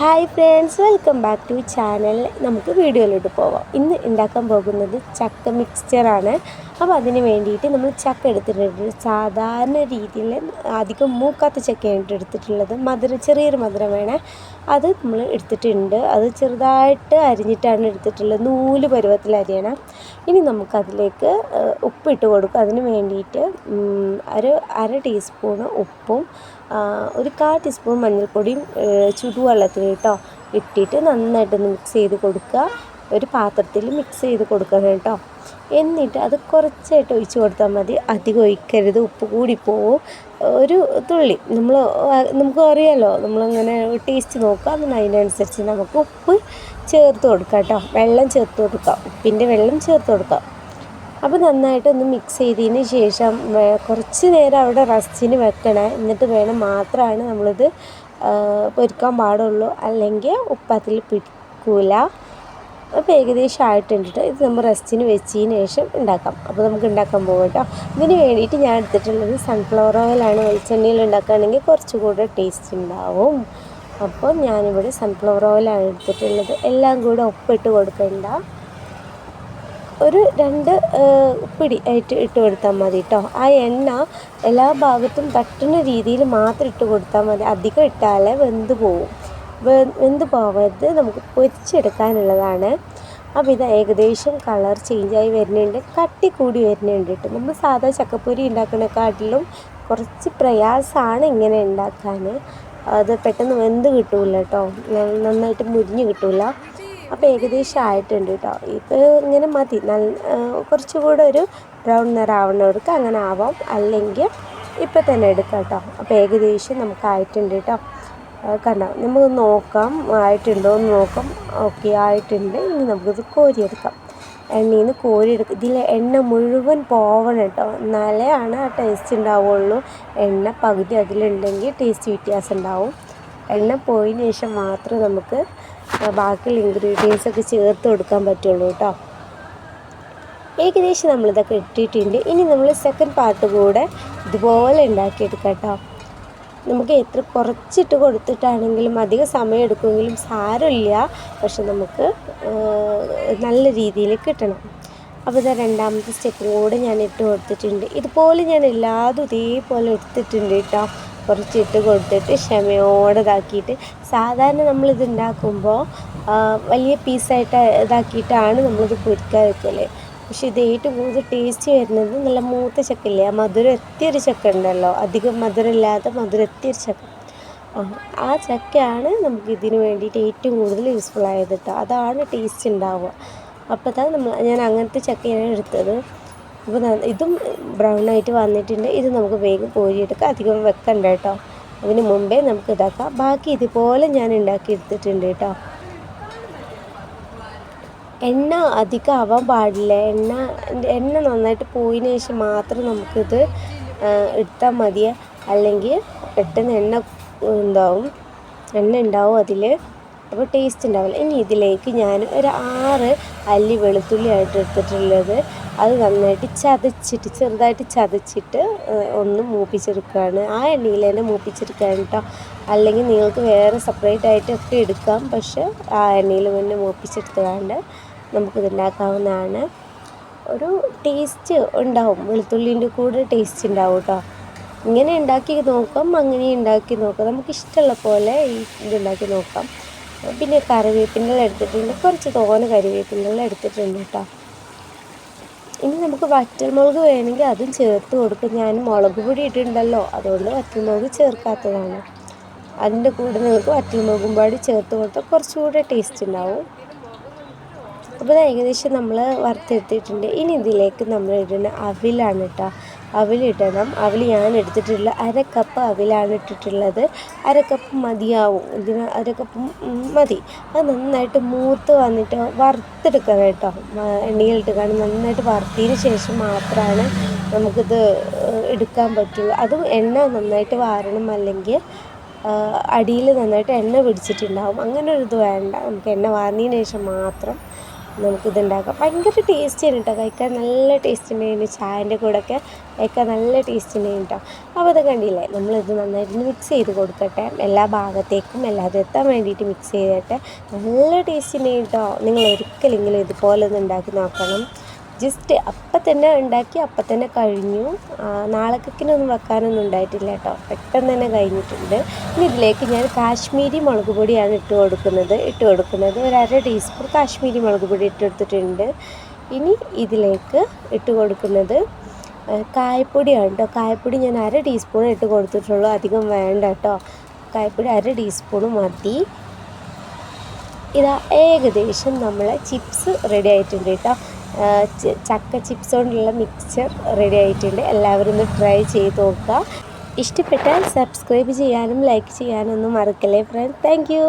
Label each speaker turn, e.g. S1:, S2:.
S1: Hi friends, welcome back to channel. നമുക്ക് വീഡിയോയിലോട്ട് പോവാം. ഇന്ന് ഉണ്ടാക്കാൻ പോകുന്നത് ചക്ക മിക്സ്ചറാണ്. അപ്പോൾ അതിന് വേണ്ടിയിട്ട് നമ്മൾ ചക്ക എടുത്തിട്ടുണ്ട്. സാധാരണ രീതിയിൽ അധികം മൂക്കാത്ത ചക്കയാണ് എടുത്തിട്ടുള്ളത്. ചെറിയൊരു മധുരം വേണേ. അത് നമ്മൾ എടുത്തിട്ടുണ്ട്. അത് ചെറുതായിട്ട് അരിഞ്ഞിട്ടാണ് എടുത്തിട്ടുള്ളത്. നൂല് പരുവത്തിൽ അരിയണം. ഇനി നമുക്കതിലേക്ക് ഉപ്പിട്ട് കൊടുക്കും. അതിന് വേണ്ടിയിട്ട് ഒരു അര ടീസ്പൂണ് ഉപ്പും ഒരു 1/4 ടീസ്പൂൺ മഞ്ഞൾപ്പൊടിയും ചുടുവെള്ളത്തിൽ ഇട്ടിട്ട് നന്നായിട്ടൊന്ന് മിക്സ് ചെയ്ത് കൊടുക്കുക. ഒരു പാത്രത്തിൽ മിക്സ് ചെയ്ത് കൊടുക്കണം കേട്ടോ. എന്നിട്ട് അത് കുറച്ചായിട്ട് ഒഴിച്ച് കൊടുത്താൽ മതി. അധികം ഒഴിക്കരുത്, ഉപ്പ് കൂടിപ്പോവും. ഒരു തുള്ളി നമുക്ക് അറിയാമല്ലോ, നമ്മളങ്ങനെ ടേസ്റ്റ് നോക്കുക. അതിനനുസരിച്ച് നമുക്ക് ഉപ്പ് ചേർത്ത് കൊടുക്കാം കേട്ടോ. വെള്ളം ചേർത്ത് കൊടുക്കാം, ഉപ്പിൻ്റെ വെള്ളം ചേർത്ത് കൊടുക്കാം. അപ്പോൾ നന്നായിട്ടൊന്ന് മിക്സ് ചെയ്തതിന് ശേഷം കുറച്ച് നേരം അവിടെ റസ്റ്റിന് വെക്കണേ. എന്നിട്ട് മാത്രമാണ് നമ്മളിത് പൊരിക്കാൻ പാടുള്ളൂ, അല്ലെങ്കിൽ ഉപ്പത്തിൽ പിടിക്കൂല. അപ്പോൾ ഏകദേശം ആയിട്ടുണ്ട്. ഇത് നമ്മൾ റസ്റ്റിന് വെച്ചതിന് ശേഷം ഉണ്ടാക്കാം. അപ്പോൾ നമുക്ക് ഉണ്ടാക്കാൻ പോകും കേട്ടോ. ഇതിന് വേണ്ടിയിട്ട് ഞാൻ എടുത്തിട്ടുള്ളത് സൺഫ്ലവർ ഓയിലാണ്. വെളിച്ചെണ്ണയിൽ ഉണ്ടാക്കുകയാണെങ്കിൽ കുറച്ചുകൂടെ ടേസ്റ്റ് ഉണ്ടാവും. അപ്പോൾ ഞാനിവിടെ സൺഫ്ലവർ ഓയിലാണ് എടുത്തിട്ടുള്ളത്. എല്ലാം കൂടെ ഉപ്പിട്ട് കൊടുക്കണ്ട, ഒരു 2 പിടി ആയിട്ട് ഇട്ട് കൊടുത്താൽ മതി കേട്ടോ. ആ എണ്ണ എല്ലാ ഭാഗത്തും തട്ടുന്ന രീതിയിൽ മാത്രം ഇട്ട് കൊടുത്താൽ മതി. അധികം ഇട്ടാലേ വെന്ത് പോവും. വെന്ത് പോവരുത്, നമുക്ക് പൊരിച്ചെടുക്കാനുള്ളതാണ്. അപ്പോൾ ഇത് ഏകദേശം കളർ ചേഞ്ചായി വരുന്നുണ്ട്, കട്ടി കൂടി വരുന്നുണ്ട് കേട്ടോ. നമ്മൾ സാധാ ചക്കപ്പൊരി ഉണ്ടാക്കുന്നതിനെക്കാട്ടിലും കുറച്ച് പ്രയാസമാണ് ഇങ്ങനെ ഉണ്ടാക്കാൻ. അത് പെട്ടെന്ന് വെന്ത് കിട്ടൂല കേട്ടോ, നന്നായിട്ട് മുരിഞ്ഞ് കിട്ടൂല. അപ്പോൾ ഏകദേശം ആയിട്ടുണ്ട് കേട്ടോ. ഇപ്പോൾ ഇങ്ങനെ മതി. കുറച്ചുകൂടെ ഒരു ബ്രൗൺ നിറാവുന്നവർക്ക് അങ്ങനെ ആവാം, അല്ലെങ്കിൽ ഇപ്പം തന്നെ എടുക്കാം കേട്ടോ. അപ്പോൾ ഏകദേശം നമുക്ക് ആയിട്ടുണ്ട് കേട്ടോ. കണ്ടോ, നമുക്ക് നോക്കാം ആയിട്ടുണ്ടോ എന്ന് നോക്കാം. ഓക്കെ, ആയിട്ടുണ്ട്. ഇനി നമുക്കിത് കോരിയെടുക്കാം. എണ്ണയിൽ നിന്ന് കോരിയെടുക്കുക. ഇതിൽ എണ്ണ മുഴുവൻ പോവണം കേട്ടോ, എന്നാലേ ആണ് ആ ടേസ്റ്റ് ഉണ്ടാവുള്ളൂ. എണ്ണ പകുതി അതിലുണ്ടെങ്കിൽ ടേസ്റ്റ് വ്യത്യാസം ഉണ്ടാവും. എണ്ണ പോയതിന് ശേഷം മാത്രമേ നമുക്ക് ബാക്കിയുള്ള ഇൻഗ്രീഡിയൻസൊക്കെ ചേർത്ത് കൊടുക്കാൻ പറ്റുള്ളൂ കേട്ടോ. ഏകദേശം നമ്മളിതൊക്കെ ഇട്ടിട്ടുണ്ട്. ഇനി നമ്മൾ സെക്കൻഡ് പാർട്ട് കൂടെ ഇതുപോലെ ഉണ്ടാക്കിയെടുക്കാം കേട്ടോ. നമുക്ക് എത്ര കുറച്ചിട്ട് കൊടുത്തിട്ടാണെങ്കിലും അധികം സമയം എടുക്കുമെങ്കിലും സാരമില്ല, പക്ഷെ നമുക്ക് നല്ല രീതിയിൽ കിട്ടണം. അപ്പോൾ ഇത് രണ്ടാമത്തെ സ്റ്റെപ്പും കൂടെ ഞാൻ ഇട്ട് കൊടുത്തിട്ടുണ്ട്. ഇതുപോലെ ഞാൻ എല്ലാതും ഇതേപോലെ എടുത്തിട്ടുണ്ട് കേട്ടോ. കുറച്ചിട്ട് കൊടുത്തിട്ട് ക്ഷമയോടെ ഇതാക്കിയിട്ട്, സാധാരണ നമ്മളിത് ഉണ്ടാക്കുമ്പോൾ വലിയ പീസായിട്ട് ഇതാക്കിയിട്ടാണ് നമ്മളിത് പൊരിക്കാൻ വെക്കൽ. പക്ഷേ ഇത് ഏറ്റവും കൂടുതൽ ടേസ്റ്റ് വരുന്നത് നല്ല മൂത്ത ചക്കയില്ലേ, ആ മധുരം എത്തിയൊരു ചക്ക ഉണ്ടല്ലോ, അധികം മധുരമില്ലാത്ത മധുരം എത്തിയൊരു ചക്ക, ആ ചക്കയാണ് നമുക്ക് ഇതിന് വേണ്ടിയിട്ട് ഏറ്റവും കൂടുതൽ യൂസ്ഫുൾ ആയത് കേട്ടോ. അതാണ് ടേസ്റ്റ് ഉണ്ടാവുക. അപ്പോൾ ഞാൻ അങ്ങനത്തെ ചക്കയാണ് എടുത്തത്. അപ്പോൾ ഇതും ബ്രൗൺ ആയിട്ട് വന്നിട്ടുണ്ട്. ഇത് നമുക്ക് വേഗം കോരിയെടുക്കാം, അധികം വെക്കണ്ട കേട്ടോ. അതിന് മുമ്പേ നമുക്ക് ഇതാക്കാം. ബാക്കി ഇതുപോലെ ഞാൻ ഉണ്ടാക്കി എടുത്തിട്ടുണ്ട് കേട്ടോ. എണ്ണ അധികം ആവാൻ പാടില്ല. എണ്ണ നന്നായിട്ട് പോയതിന് ശേഷം മാത്രം നമുക്കിത് എടുത്താൽ മതി, അല്ലെങ്കിൽ പെട്ടെന്ന് എണ്ണ ഉണ്ടാവും അതിൽ. അപ്പോൾ ടേസ്റ്റ് ഉണ്ടാവില്ല. ഇനി ഇതിലേക്ക് ഞാൻ ഒരു 6 അല്ലി വെളുത്തുള്ളി ആയിട്ട് എടുത്തിട്ടുള്ളത്. അത് നന്നായിട്ട് ചെറുതായിട്ട് ചതച്ചിട്ട് ഒന്ന് മൂപ്പിച്ചെടുക്കുകയാണ്. ആ എണ്ണയിൽ തന്നെ മൂപ്പിച്ചെടുക്കുകയാണ് കേട്ടോ. അല്ലെങ്കിൽ നിങ്ങൾക്ക് വേറെ സെപ്പറേറ്റ് ആയിട്ടൊക്കെ എടുക്കാം, പക്ഷെ ആ എണ്ണയിൽ തന്നെ മൂപ്പിച്ചെടുത്തുകൊണ്ട് നമുക്കിത് ഉണ്ടാക്കാവുന്നതാണ്. ഒരു ടേസ്റ്റ് ഉണ്ടാവും, വെളുത്തുള്ളിൻ്റെ കൂടെ ടേസ്റ്റ് ഉണ്ടാവും കേട്ടോ. ഇങ്ങനെ ഉണ്ടാക്കി നോക്കാം, അങ്ങനെ ഉണ്ടാക്കി നോക്കാം, നമുക്കിഷ്ടമുള്ള പോലെ ഇതുണ്ടാക്കി നോക്കാം. പിന്നെ കറിവേപ്പിൻ്റെ എടുത്തിട്ടുണ്ട്, കുറച്ച് തോനെ കറിവേപ്പിൻ്റെ എടുത്തിട്ടുണ്ട് കേട്ടോ. ഇനി നമുക്ക് വറ്റൽമുളക് വേണമെങ്കിൽ അതും ചേർത്ത് കൊടുക്കും. ഞാൻ മുളക് പൊടി ഇട്ടിട്ടുണ്ടല്ലോ, അതുകൊണ്ട് വറ്റൽമുളക് ചേർക്കാത്തതാണ്. അതിൻ്റെ കൂടെ നിങ്ങൾക്ക് വറ്റൽമുളകും പൊടി ചേർത്ത് കൊടുത്താൽ കുറച്ചുകൂടെ ടേസ്റ്റ് ഉണ്ടാവും. അപ്പോൾ ഏകദേശം നമ്മൾ വറുത്തെടുത്തിട്ടുണ്ട്. ഇനി ഇതിലേക്ക് നമ്മൾ ഇടുന്ന അവിലാണ് കേട്ടോ. അവിലിടണം. ഞാൻ എടുത്തിട്ടുള്ള 1/2 കപ്പ് അവിലാണ് ഇട്ടിട്ടുള്ളത്. 1/2 കപ്പ് മതിയാവും, ഇതിന് 1/2 കപ്പ് മതി. അത് നന്നായിട്ട് മൂത്ത് വന്നിട്ട് വറുത്തെടുക്കണം കേട്ടോ. എണ്ണയിലിട്ട് കാണും നന്നായിട്ട് വറുത്തതിന് ശേഷം മാത്രമാണ് നമുക്കിത് എടുക്കാൻ പറ്റുള്ളൂ. അതും എണ്ണ നന്നായിട്ട് വാരണം, അല്ലെങ്കിൽ അടിയിൽ നന്നായിട്ട് എണ്ണ പിടിച്ചിട്ടുണ്ടാവും. അങ്ങനെ ഒരു ഇത് വേണ്ട. നമുക്ക് എണ്ണ വാർന്നതിന് ശേഷം മാത്രം നമുക്കിതുണ്ടാക്കാം. ഭയങ്കര ടേസ്റ്റിയാണ് കേട്ടോ, കഴിക്കാൻ നല്ല ടേസ്റ്റ് ഉണ്ടായിരുന്നു. ചായൻ്റെ കൂടെയൊക്കെ കഴിക്കാൻ നല്ല ടേസ്റ്റ് ഉണ്ടായിരുന്നു കേട്ടോ. അപ്പോൾ അത് കണ്ടില്ലേ, നമ്മളിത് നന്നായിട്ട് മിക്സ് ചെയ്ത് കൊടുക്കട്ടെ, എല്ലാ ഭാഗത്തേക്കും എല്ലാതും എത്താൻ വേണ്ടിയിട്ട് മിക്സ് ചെയ്തിട്ട്. നല്ല ടേസ്റ്റ് ഉണ്ടായിരുന്നു കേട്ടോ. നിങ്ങൾ ഒരിക്കലെങ്കിലും ഇതുപോലെ ഒന്ന് ഉണ്ടാക്കി നോക്കണം. ജസ്റ്റ് അപ്പം തന്നെ ഉണ്ടാക്കി അപ്പം തന്നെ കഴിഞ്ഞു. നാളേക്കൊന്നും വെക്കാനൊന്നും ഉണ്ടായിട്ടില്ല കേട്ടോ, പെട്ടെന്ന് തന്നെ കഴിഞ്ഞിട്ടുണ്ട്. ഇനി ഇതിലേക്ക് ഞാൻ കാശ്മീരി മുളക് പൊടിയാണ് ഇട്ട് കൊടുക്കുന്നത്. ഒരു 1/2 ടീസ്പൂൺ കാശ്മീരി മുളക് പൊടി ഇട്ടെടുത്തിട്ടുണ്ട്. ഇനി ഇതിലേക്ക് ഇട്ട് കൊടുക്കുന്നത് കായപ്പൊടിയാണ് കേട്ടോ. കായപ്പൊടി ഞാൻ 1/2 ടീസ്പൂൺ ഇട്ട് കൊടുത്തിട്ടുള്ളൂ, അധികം വേണ്ട കേട്ടോ. കായപ്പൊടി 1/2 ടീസ്പൂൺ മതി. ഇതാ ഏകദേശം നമ്മളെ ചിപ്സ് റെഡി ആയിട്ടുണ്ട് കേട്ടോ. ചക്ക ചിപ്സ് കൊണ്ടുള്ള മിക്സ്ചർ റെഡി ആയിട്ടുണ്ട്. എല്ലാവരും ഒന്ന് ട്രൈ ചെയ്ത് നോക്കുക. ഇഷ്ടപ്പെട്ടാൽ സബ്സ്ക്രൈബ് ചെയ്യാനും ലൈക്ക് ചെയ്യാനും ഒന്നും മറക്കല്ലേ ഫ്രണ്ട്സ്. Thank you.